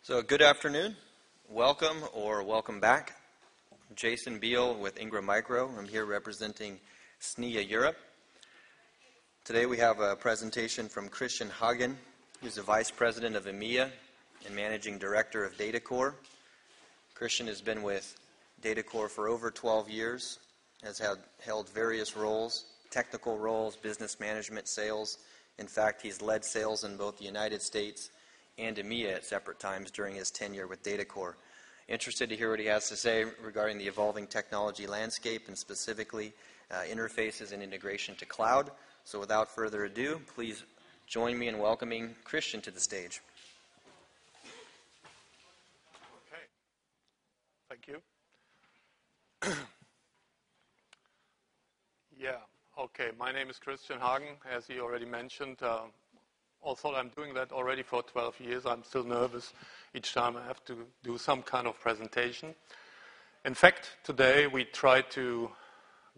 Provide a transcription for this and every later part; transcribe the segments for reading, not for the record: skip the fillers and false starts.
So good afternoon, welcome or welcome back. I'm Jason Beal with Ingram Micro. I'm here representing SNIA Europe. Today we have a presentation from Christian Hagen, who's the Vice President of EMEA and Managing Director of DataCore. Christian has been with DataCore for over 12 years, has held various roles, technical roles, business management, sales. In fact, he's led sales in both the United States and EMEA at separate times during his tenure with DataCore. Interested to hear what he has to say regarding the evolving technology landscape and specifically interfaces and integration to cloud. So without further ado, please join me in welcoming Christian to the stage. Okay, thank you. Okay, my name is Christian Hagen, as he already mentioned. Although I'm doing that already for 12 years, I'm still nervous each time I have to do some kind of presentation. In fact, today we try to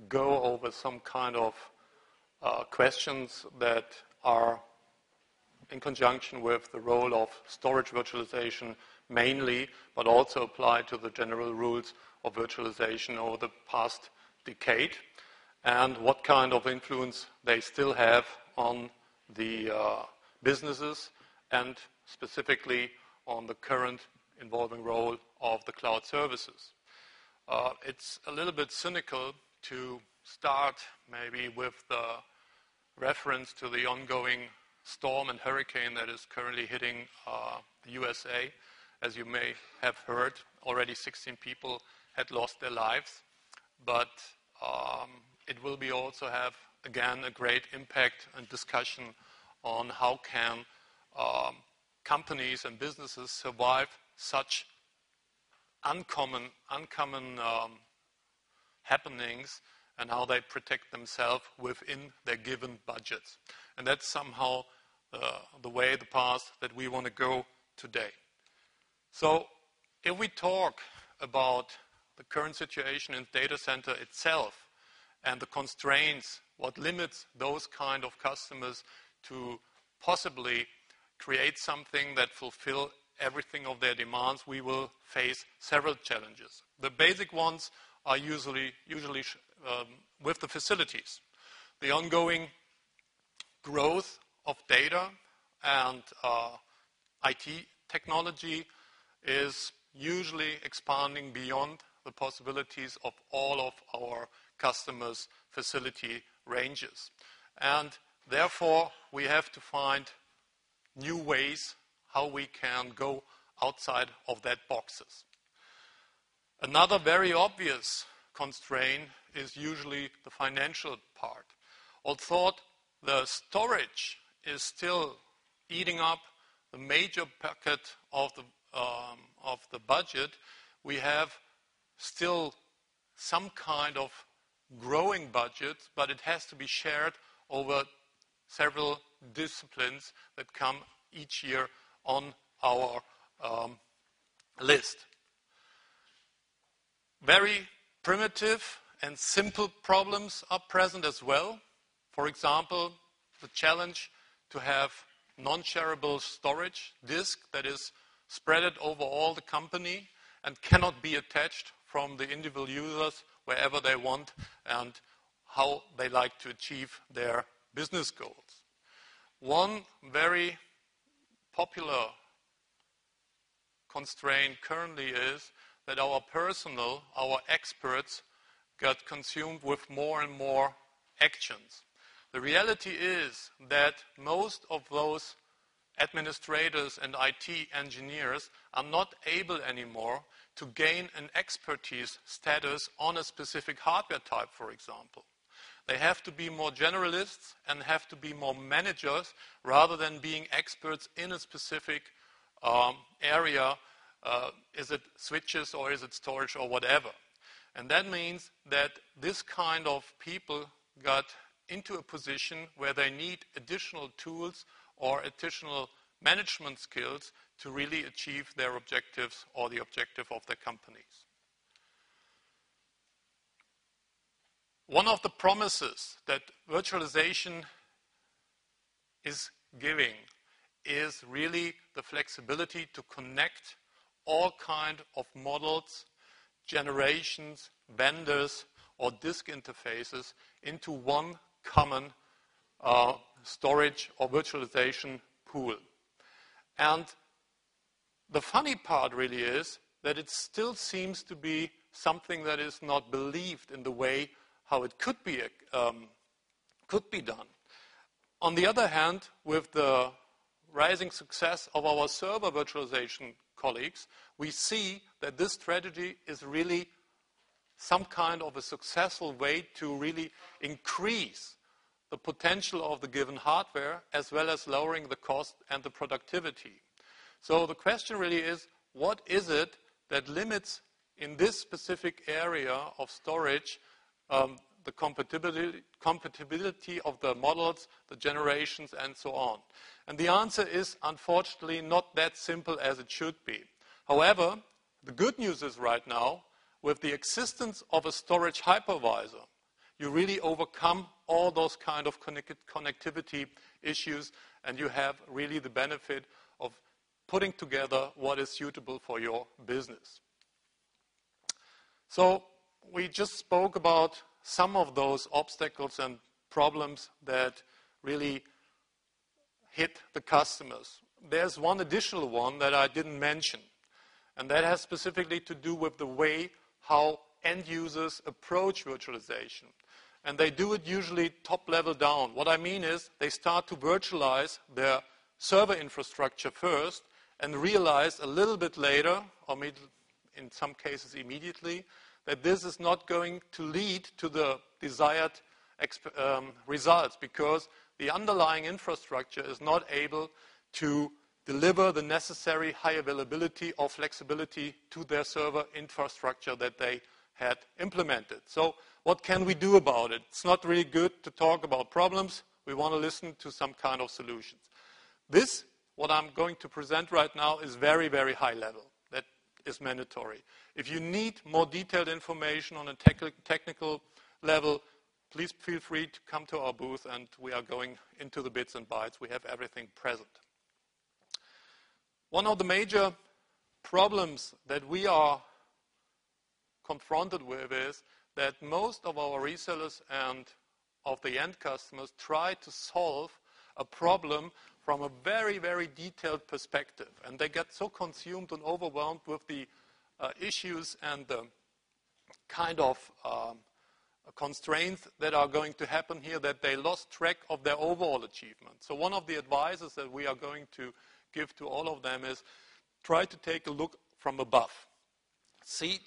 go over some kind of questions that are in conjunction with the role of storage virtualization mainly, but also apply to the general rules of virtualization over the past decade, and what kind of influence they still have on the businesses and specifically on the current evolving role of the cloud services. It's a little bit cynical to start maybe with the reference to the ongoing storm and hurricane that is currently hitting the USA. As you may have heard, already 16 people had lost their lives, but it will be also have, again, a great impact and discussion on how can companies and businesses survive such uncommon happenings and how they protect themselves within their given budgets. And that's somehow the way, the path that we want to go today. So if we talk about the current situation in data center itself and the constraints, what limits those kind of customers to possibly create something that fulfill everything of their demands, we will face several challenges. The basic ones are usually with the facilities. The ongoing growth of data and IT technology is usually expanding beyond the possibilities of all of our customers' facility ranges. And therefore, we have to find new ways how we can go outside of that boxes. Another very obvious constraint is usually the financial part. Although the storage is still eating up the major bucket of the budget, we have still some kind of growing budget, but it has to be shared over several disciplines that come each year on our list. Very primitive and simple problems are present as well. For example, the challenge to have non-shareable storage disk that is spread over all the company and cannot be attached from the individual users wherever they want and how they like to achieve their business goals. One very popular constraint currently is that our personnel, our experts, got consumed with more and more actions. The reality is that most of those administrators and IT engineers are not able anymore to gain an expertise status on a specific hardware type, for example. They have to be more generalists and have to be more managers rather than being experts in a specific area. Is it switches or is it storage or whatever? And that means that this kind of people got into a position where they need additional tools or additional management skills to really achieve their objectives or the objective of their companies. One of the promises that virtualization is giving is really the flexibility to connect all kind of models, generations, vendors, or disk interfaces into one common storage or virtualization pool. And the funny part really is that it still seems to be something that is not believed in the way how it could be done. On the other hand, with the rising success of our server virtualization colleagues, we see that this strategy is really some kind of a successful way to really increase the potential of the given hardware, as well as lowering the cost and the productivity. So the question really is, what is it that limits in this specific area of storage the compatibility of the models, the generations, and so on? And the answer is, unfortunately, not that simple as it should be. However, the good news is right now, with the existence of a storage hypervisor, you really overcome all those kind of connectivity issues, and you have really the benefit of putting together what is suitable for your business. So we just spoke about some of those obstacles and problems that really hit the customers. There's one additional one that I didn't mention, and that has specifically to do with the way how end users approach virtualization. And they do it usually top level down. What I mean is they start to virtualize their server infrastructure first and realize a little bit later, or in some cases immediately, that this is not going to lead to the desired results, because the underlying infrastructure is not able to deliver the necessary high availability or flexibility to their server infrastructure that they had implemented. So what can we do about it? It's not really good to talk about problems. We want to listen to some kind of solutions. This, what I'm going to present right now, is very, very high level. That is mandatory. If you need more detailed information on a technical level, please feel free to come to our booth, and we are going into the bits and bytes. We have everything present. One of the major problems that we are confronted with is that most of our resellers and of the end customers try to solve a problem from a very, very detailed perspective. And they get so consumed and overwhelmed with the issues and the kind of constraints that are going to happen here that they lost track of their overall achievement. So one of the advices that we are going to give to all of them is try to take a look from above. See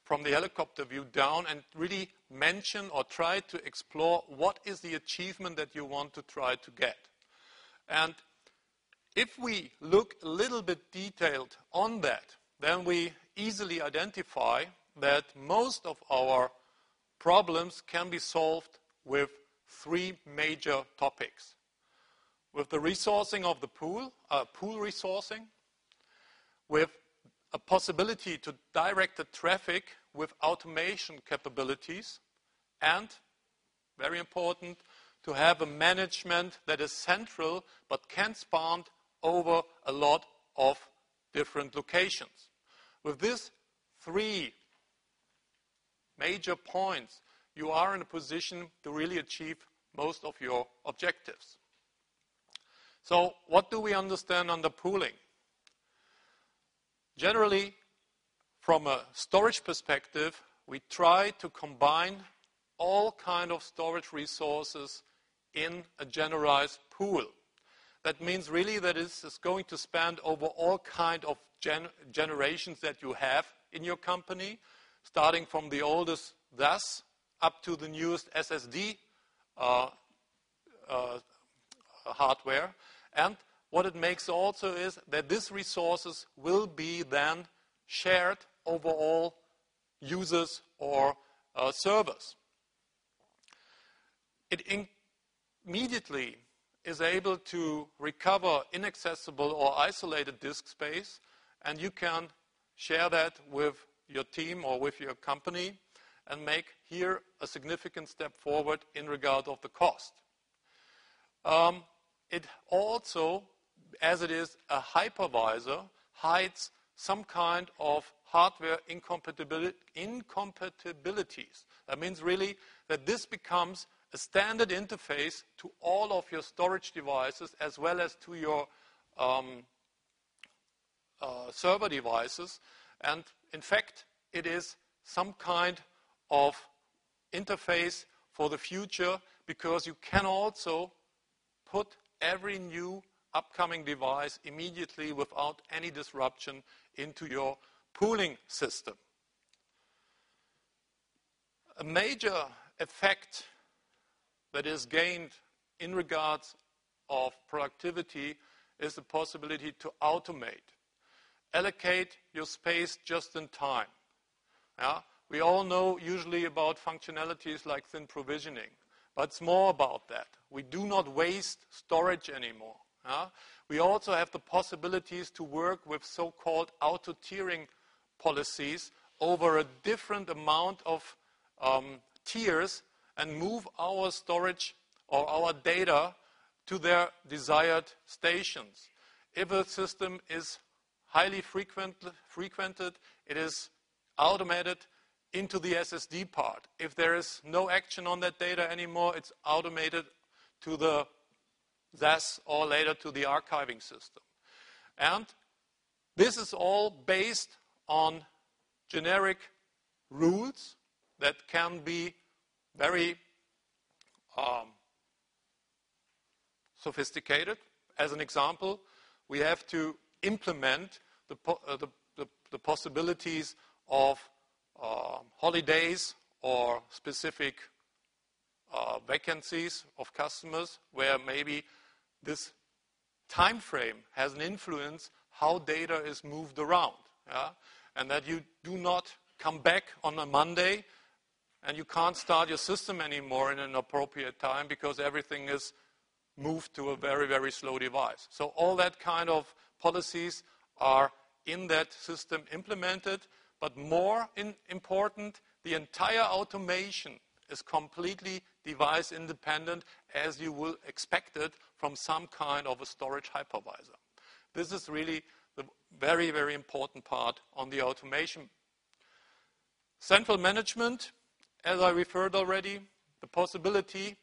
from the helicopter view down and really mention or try to explore what is the achievement that you want to try to get. And if we look a little bit detailed on that, then we easily identify that most of our problems can be solved with three major topics. With the resourcing of the pool resourcing, with a possibility to direct the traffic with automation capabilities, and, very important, to have a management that is central but can span over a lot of different locations. With these three major points, you are in a position to really achieve most of your objectives. So what do we understand under pooling? Generally, from a storage perspective, we try to combine all kind of storage resources in a generalized pool. That means really that it is going to span over all kind of generations that you have in your company, starting from the oldest DAS up to the newest SSD hardware. And what it makes also is that these resources will be then shared over all users or servers. It immediately is able to recover inaccessible or isolated disk space, and you can share that with your team or with your company and make here a significant step forward in regard of the cost. It also, as it is a hypervisor, hides some kind of hardware incompatibilities. That means really that this becomes a standard interface to all of your storage devices as well as to your server devices. And in fact, it is some kind of interface for the future, because you can also put every new upcoming device immediately without any disruption into your pooling system. A major effect that is gained in regards of productivity is the possibility to automate. Allocate your space just in time. Yeah? We all know usually about functionalities like thin provisioning, but it's more about that. We do not waste storage anymore. Yeah? We also have the possibilities to work with so-called auto-tiering policies over a different amount of tiers and move our storage or our data to their desired stations. If a system is highly frequented, it is automated into the SSD part. If there is no action on that data anymore, it's automated to the SAS or later to the archiving system. And this is all based on generic rules that can be very sophisticated. As an example, we have to implement the possibilities of holidays or specific vacancies of customers where maybe this time frame has an influence how data is moved around. Yeah? And that you do not come back on a Monday and you can't start your system anymore in an appropriate time because everything is moved to a very, very slow device. So all that kind of policies are in that system implemented, but more important, the entire automation is completely device independent, as you will expect it from some kind of a storage hypervisor. This is really the very, very important part on the automation. Central management, as I referred already, the possibility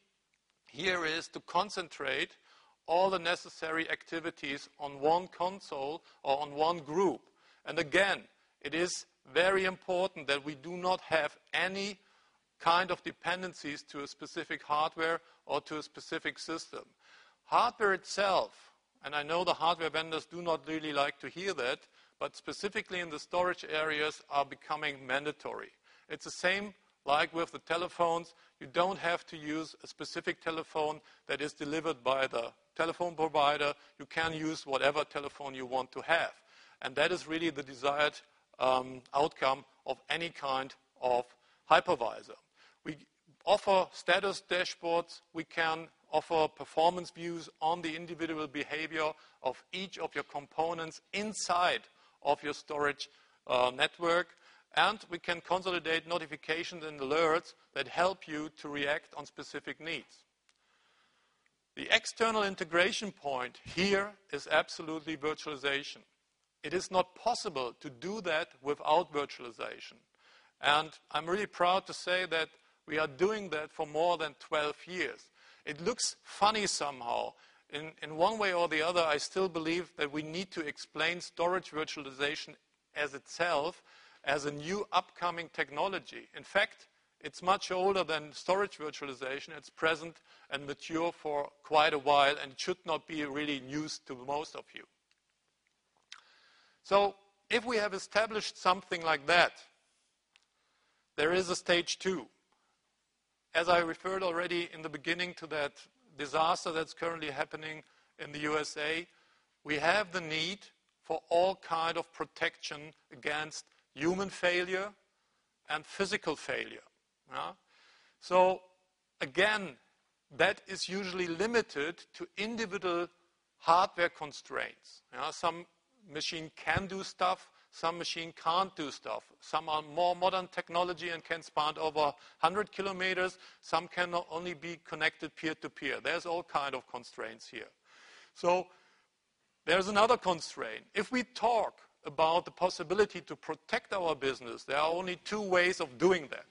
here is to concentrate all the necessary activities on one console or on one group. And again, it is very important that we do not have any kind of dependencies to a specific hardware or to a specific system. Hardware itself, and I know the hardware vendors do not really like to hear that, but specifically in the storage areas are becoming mandatory. It's the same like with the telephones. You don't have to use a specific telephone that is delivered by the telephone provider. You can use whatever telephone you want to have. And that is really the desired outcome of any kind of hypervisor. We offer status dashboards. We can offer performance views on the individual behavior of each of your components inside of your storage network. And we can consolidate notifications and alerts that help you to react on specific needs. The external integration point here is absolutely virtualization. It is not possible to do that without virtualization. And I'm really proud to say that we are doing that for more than 12 years. It looks funny somehow. In one way or the other, I still believe that we need to explain storage virtualization as itself as a new upcoming technology. In fact, it's much older than storage virtualization. It's present and mature for quite a while and should not be really news to most of you. So if we have established something like that, there is a stage 2. As I referred already in the beginning to that disaster that's currently happening in the USA, we have the need for all kind of protection against human failure and physical failure. Yeah? So again, that is usually limited to individual hardware constraints. Yeah? Some machine can do stuff, some machine can't do stuff. Some are more modern technology and can span over 100 kilometers. Some can only be connected peer-to-peer. There's all kind of constraints here. So there's another constraint. If we talk about the possibility to protect our business, there are only two ways of doing that.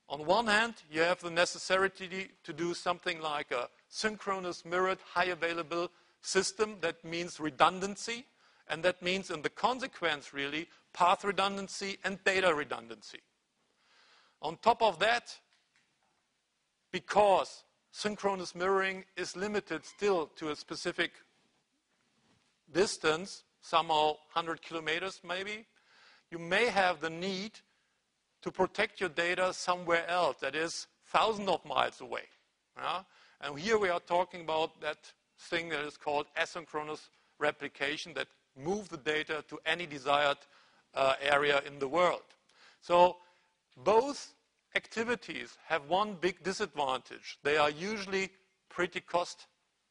On one hand, you have the necessity to do something like a synchronous mirrored high available system. That means redundancy, and that means in the consequence really path redundancy and data redundancy. On top of that, because synchronous mirroring is limited still to a specific distance, somehow 100 kilometers maybe, you may have the need to protect your data somewhere else, that is thousands of miles away. And here we are talking about that thing that is called asynchronous replication, that moves the data to any desired area in the world. So both activities have one big disadvantage. They are usually pretty cost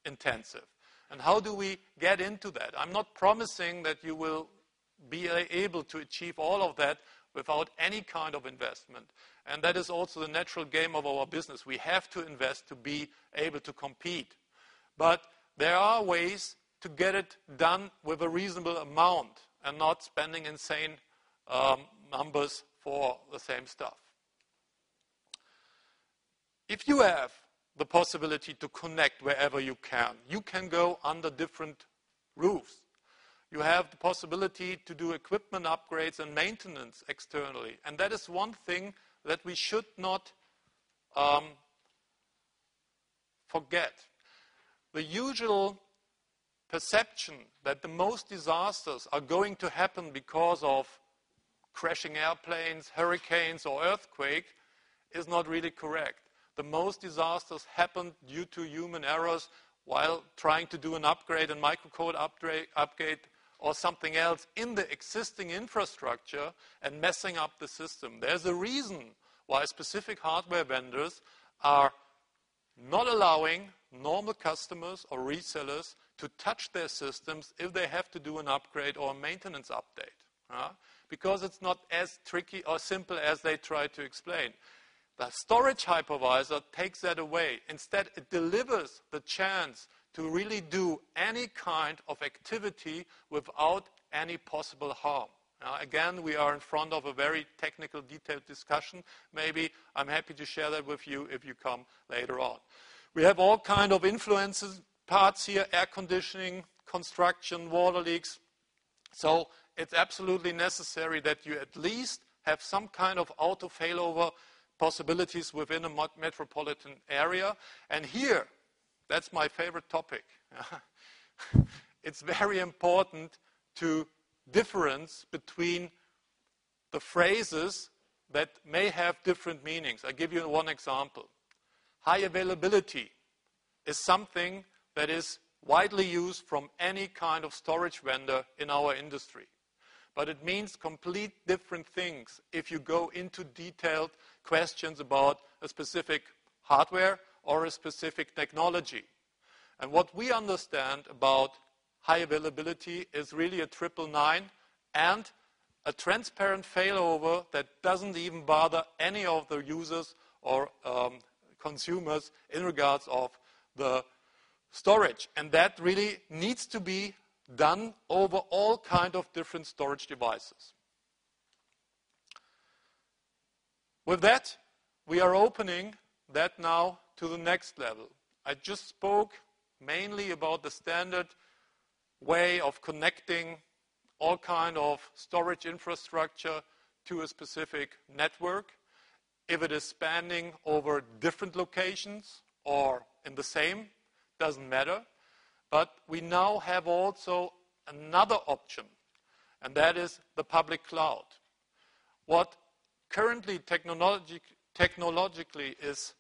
intensive. And how do we get into that? I'm not promising that you will be able to achieve all of that without any kind of investment. And that is also the natural game of our business. We have to invest to be able to compete. But there are ways to get it done with a reasonable amount and not spending insane numbers for the same stuff. If you have the possibility to connect wherever you can go under different roofs. You have the possibility to do equipment upgrades and maintenance externally. And that is one thing that we should not forget. The usual perception that the most disasters are going to happen because of crashing airplanes, hurricanes, or earthquake is not really correct. The most disasters happen due to human errors while trying to do an upgrade, a microcode upgrade, or something else in the existing infrastructure and messing up the system. There's a reason why specific hardware vendors are not allowing normal customers or resellers to touch their systems if they have to do an upgrade or a maintenance update. Because it's not as tricky or simple as they try to explain. The storage hypervisor takes that away. Instead, it delivers the chance to really do any kind of activity without any possible harm. Now, again, we are in front of a very technical, detailed discussion. Maybe I'm happy to share that with you if you come later on. We have all kind of influences, parts here, air conditioning, construction, water leaks. So it's absolutely necessary that you at least have some kind of auto failover possibilities within a metropolitan area. And here, that's my favorite topic. It's very important to difference between the phrases that may have different meanings. I'll give you one example. High availability is something that is widely used from any kind of storage vendor in our industry. But it means complete different things if you go into detailed questions about a specific hardware or a specific technology. And what we understand about high availability is really a 999 and a transparent failover that doesn't even bother any of the users or consumers in regards of the storage. And that really needs to be done over all kind of different storage devices. With that, we are opening that now to the next level. I just spoke mainly about the standard way of connecting all kind of storage infrastructure to a specific network. If it is spanning over different locations or in the same, doesn't matter. But we now have also another option, and that is the public cloud. What currently technologically is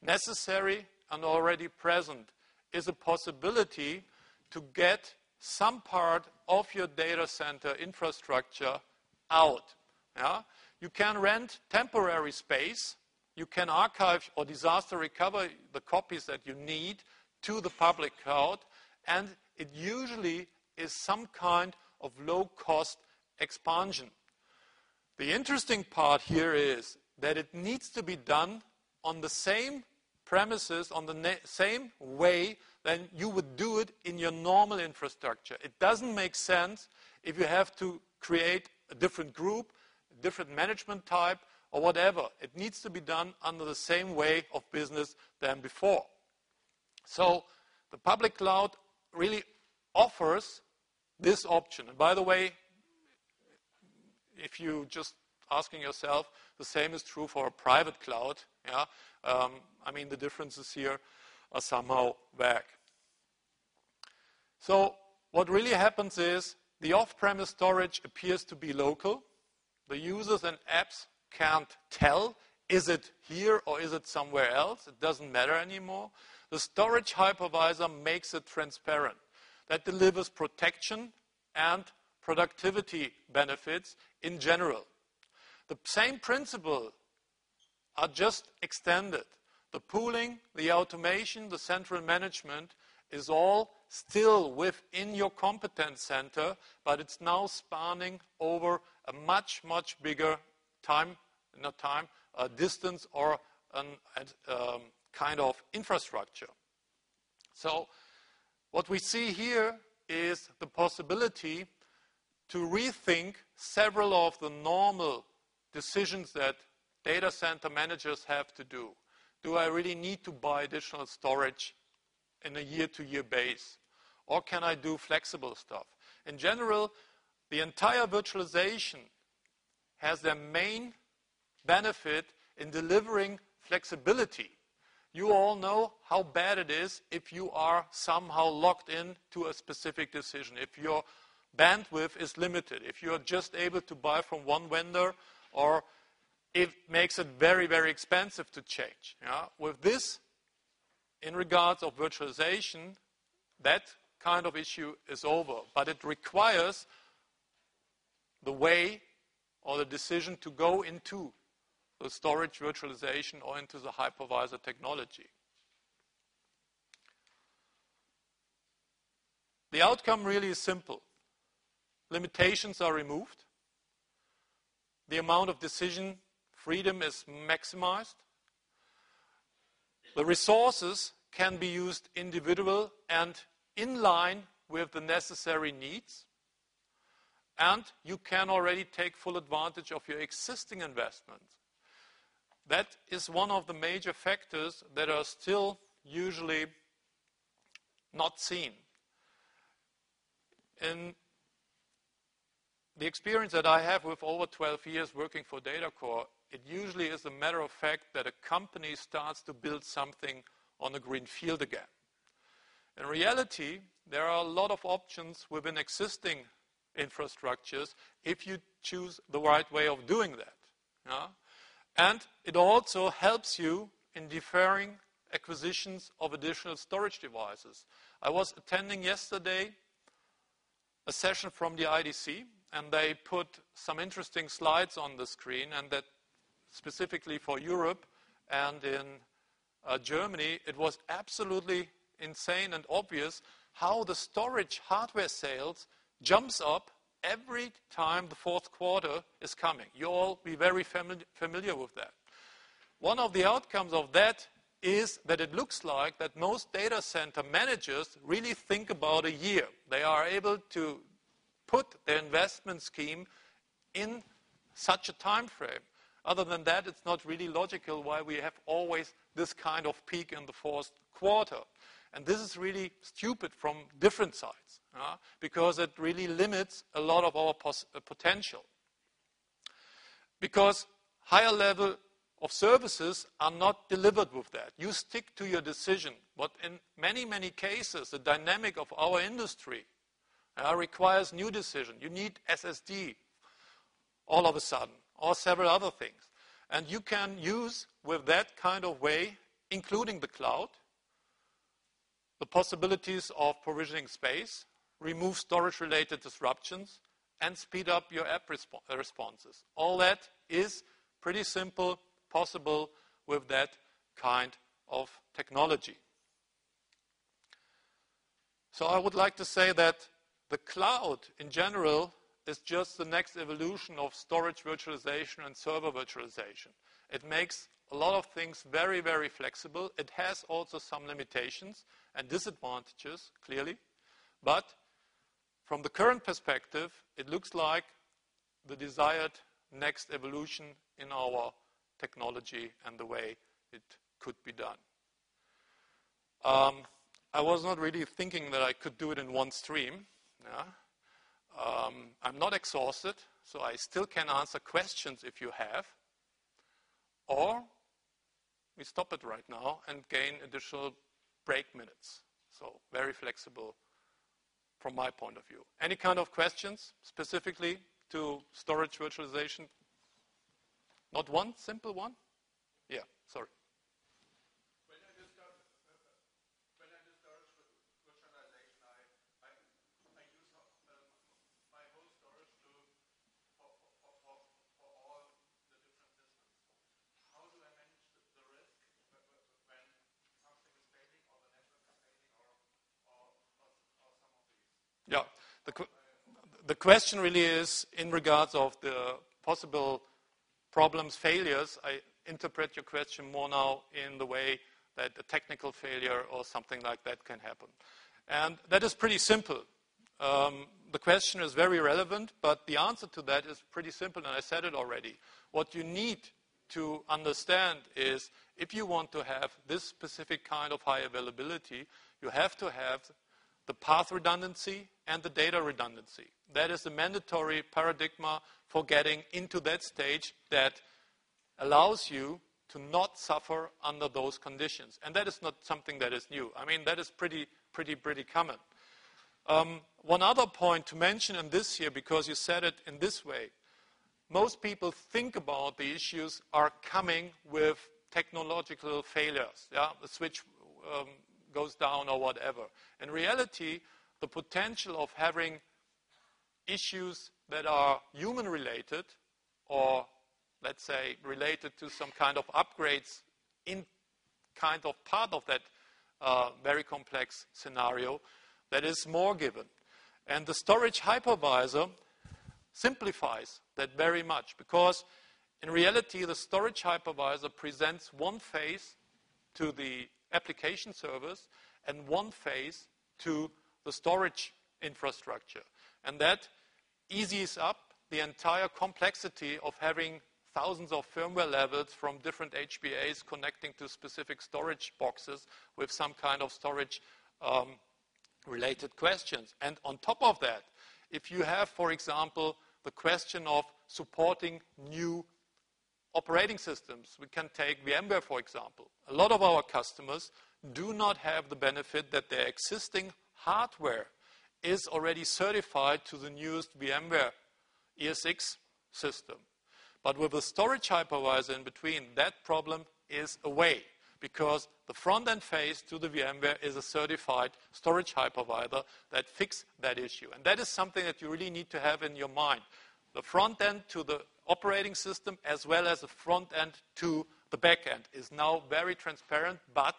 necessary and already present is a possibility to get some part of your data center infrastructure out. You can rent temporary space. You can archive or disaster recover the copies that you need to the public cloud. And it usually is some kind of low-cost expansion. The interesting part here is that it needs to be done on the same premises, on the same way than you would do it in your normal infrastructure. It doesn't make sense if you have to create a different group, a different management type, or whatever. It needs to be done under the same way of business than before. So the public cloud really offers this option. And by the way, if you just asking yourself, the same is true for a private cloud. Yeah? I mean, the differences here are somehow vague. So what really happens is the off-premise storage appears to be local. The users and apps can't tell, is it here or is it somewhere else? It doesn't matter anymore. The storage hypervisor makes it transparent. That delivers protection and productivity benefits in general. The same principle are just extended. The pooling, the automation, the central management is all still within your competence center, but it's now spanning over a much, much bigger distance or a kind of infrastructure. So what we see here is the possibility to rethink several of the normal decisions that data center managers have to do. Do I really need to buy additional storage in a year-to-year base? Or can I do flexible stuff? In general, the entire virtualization has their main benefit in delivering flexibility. You all know how bad it is if you are somehow locked in to a specific decision, if your bandwidth is limited, if you're just able to buy from one vendor, or it makes it very, very expensive to change. Yeah? With this, in regards of virtualization, that kind of issue is over. But it requires the way or the decision to go into the storage virtualization or into the hypervisor technology. The outcome really is simple. Limitations are removed. The amount of decision freedom is maximized. The resources can be used individual and in line with the necessary needs. And you can already take full advantage of your existing investments. That is one of the major factors that are still usually not seen. In the experience that I have with over 12 years working for DataCore, it usually is a matter of fact that a company starts to build something on a green field again. In reality, there are a lot of options within existing infrastructures if you choose the right way of doing that. Yeah? And it also helps you in deferring acquisitions of additional storage devices. I was attending yesterday a session from the IDC, and they put some interesting slides on the screen, and that specifically for Europe and in Germany, it was absolutely insane and obvious how the storage hardware sales jumps up every time the fourth quarter is coming. You all be very familiar with that. One of the outcomes of that is that it looks like that most data center managers really think about a year. They are able to put their investment scheme in such a time frame. Other than that, it's not really logical why we have always this kind of peak in the fourth quarter. And this is really stupid from different sides, because it really limits a lot of our potential. Because higher level of services are not delivered with that. You stick to your decision. But in many, many cases, the dynamic of our industry requires new decision. You need SSD all of a sudden, or several other things. And you can use, with that kind of way, including the cloud, the possibilities of provisioning space, remove storage-related disruptions, and speed up your app responses. All that is pretty simple, possible with that kind of technology. So I would like to say that the cloud, in general, is just the next evolution of storage virtualization and server virtualization. It makes a lot of things very, very flexible. It has also some limitations and disadvantages, clearly. But from the current perspective, it looks like the desired next evolution in our technology and the way it could be done. I was not really thinking that I could do it in one stream. Yeah? I'm not exhausted, so I still can answer questions if you have. Or we stop it right now and gain additional break minutes. So very flexible from my point of view. Any kind of questions specifically to storage virtualization? Not one simple one? Yeah, sorry. When I do storage virtualization, I use my whole storage for all the different systems. How do I manage the risk when something is failing or the network is failing or some of these? Yeah, the question really is in regards of the possible problems, failures. I interpret your question more now in the way that a technical failure or something like that can happen. And that is pretty simple. The question is very relevant, but the answer to that is pretty simple, and I said it already. What you need to understand is if you want to have this specific kind of high availability, you have to have the path redundancy and the data redundancy. That is the mandatory paradigm for getting into that stage that allows you to not suffer under those conditions. And that is not something that is new. I mean, that is pretty common. One other point to mention in this here, because you said it in this way, most people think about the issues are coming with technological failures. Yeah, the switch goes down or whatever. In reality, the potential of having issues that are human related or let's say related to some kind of upgrades in kind of part of that very complex scenario, that is more given. And the storage hypervisor simplifies that very much because in reality the storage hypervisor presents one face to the application servers and one face to the storage infrastructure. And that eases up the entire complexity of having thousands of firmware levels from different HBAs connecting to specific storage boxes with some kind of storage related questions. And on top of that, if you have, for example, the question of supporting new operating systems, we can take VMware, for example. A lot of our customers do not have the benefit that their existing hardware is already certified to the newest VMware ESX system. But with a storage hypervisor in between, that problem is away because the front-end face to the VMware is a certified storage hypervisor that fixes that issue. And that is something that you really need to have in your mind. The front end to the operating system as well as the front end to the back end is now very transparent, but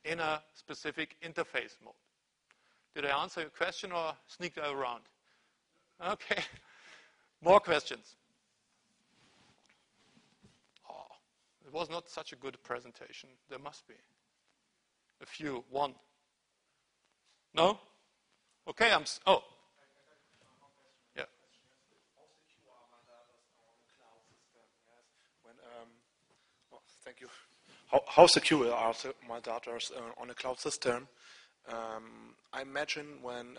in a specific interface mode. Did I answer your question or sneak around? Okay. More questions? Oh, it was not such a good presentation. There must be. A few. One. No? Okay, oh. Yeah. Thank you. How secure are my data on a cloud system? I imagine when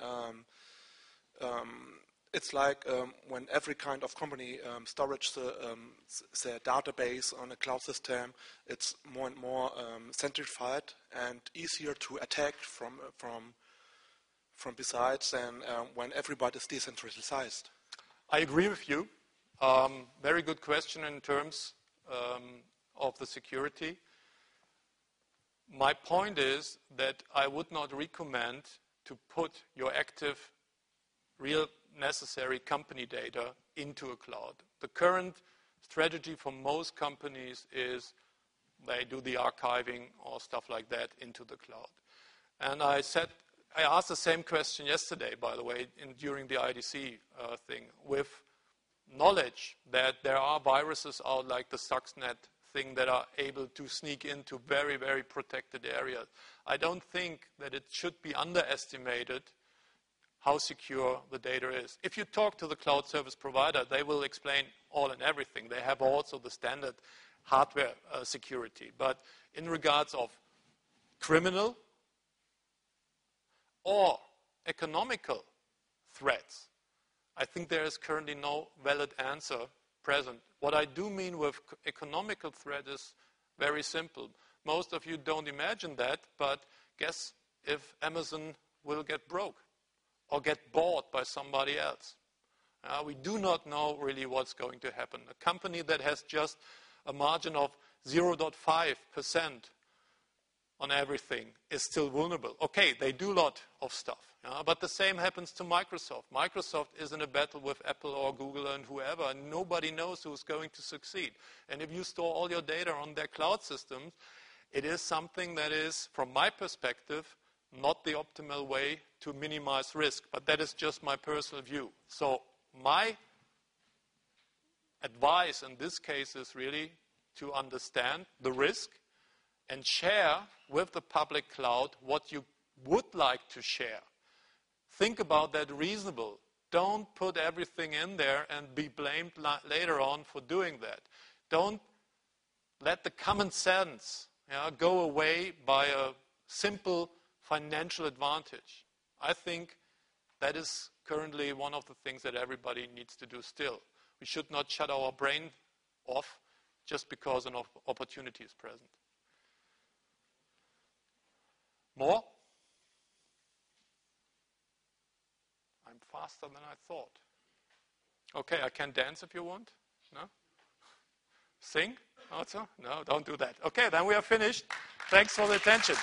it's like when every kind of company storage their database on a cloud system, it's more and more centralized and easier to attack from besides than when everybody is decentralized. I agree with you. Very good question in terms of the security. My point is that I would not recommend to put your active, real necessary company data into a cloud. The current strategy for most companies is they do the archiving or stuff like that into the cloud. And I asked the same question yesterday, by the way, during the IDC thing, with knowledge that there are viruses out like the Stuxnet thing that are able to sneak into very, very protected areas. I don't think that it should be underestimated how secure the data is. If you talk to the cloud service provider, they will explain all and everything. They have also the standard hardware security. But in regards of criminal or economical threats, I think there is currently no valid answer present. What I do mean with economical threat is very simple. Most of you don't imagine that, but guess if Amazon will get broke or get bought by somebody else. We do not know really what's going to happen. A company that has just a margin of 0.5% on everything is still vulnerable. Okay, they do a lot of stuff, but the same happens to Microsoft. Microsoft is in a battle with Apple or Google and whoever, and nobody knows who's going to succeed. And if you store all your data on their cloud systems, it is something that is, from my perspective, not the optimal way to minimize risk, but that is just my personal view. So my advice in this case is really to understand the risk and share with the public cloud what you would like to share. Think about that reasonable. Don't put everything in there and be blamed later on for doing that. Don't let the common sense go away by a simple financial advantage. I think that is currently one of the things that everybody needs to do still. We should not shut our brain off just because an opportunity is present. More? I'm faster than I thought. Okay, I can dance if you want. No? Sing also? No, don't do that. Okay, then we are finished. Thanks for the attention.